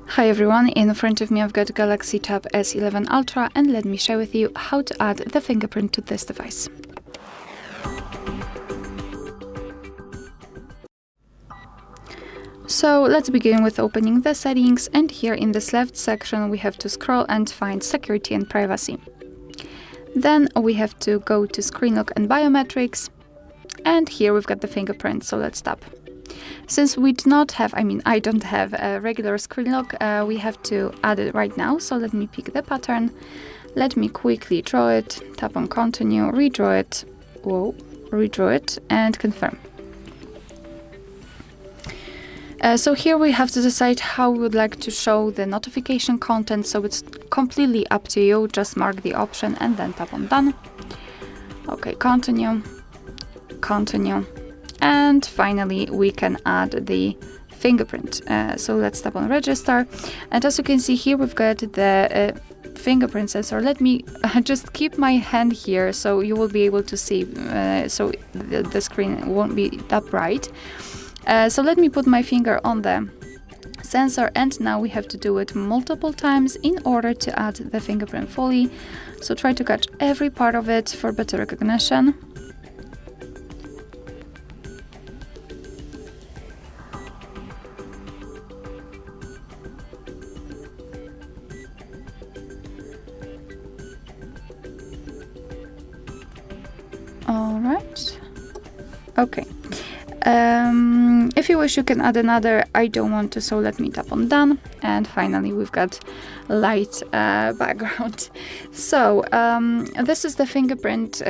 Hi everyone, in front of me I've got Galaxy Tab S11 Ultra, and let me share with you how to add the fingerprint to this device. So let's begin with opening the settings, and here in this left section we have to scroll and find security and privacy. Then we have to go to screen lock and biometrics, and here we've got the fingerprint, so let's tap. Since we do not have, I don't have a regular screen lock, we have to add it right now. So let me pick the pattern. Let me quickly draw it, tap on continue, redraw it, and confirm. So here we have to decide how we would like to show the notification content, so it's completely up to you. Just mark the option and then tap on done. Okay, continue. And finally, we can add the fingerprint. So let's tap on register. And as you can see here, we've got the fingerprint sensor. Let me just keep my hand here so you will be able to see, so the screen won't be that bright. So let me put my finger on the sensor, and now we have to do it multiple times in order to add the fingerprint fully. So try to catch every part of it for better recognition. All right. Okay. If you wish, you can add another. I don't want to, so let me tap on done. And finally, we've got light background. So this is the fingerprint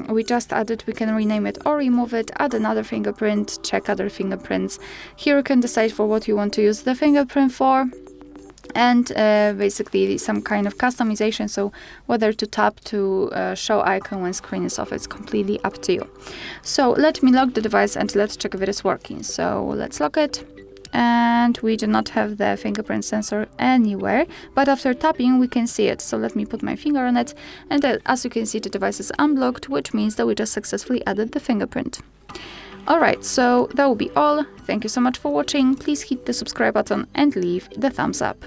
we just added. We can rename it or remove it, add another fingerprint, check other fingerprints. Here you can decide for what you want to use the fingerprint for. And basically some kind of customization, so whether to tap to show icon when screen is off, it's completely up to you. So let me lock the device and let's check if it is working. So let's lock it, and we do not have the fingerprint sensor anywhere, but after tapping we can see it. So let me put my finger on it, and as you can see, the device is unblocked, which means that we just successfully added the fingerprint. Alright, so that will be all. Thank you so much for watching. Please hit the subscribe button and leave the thumbs up.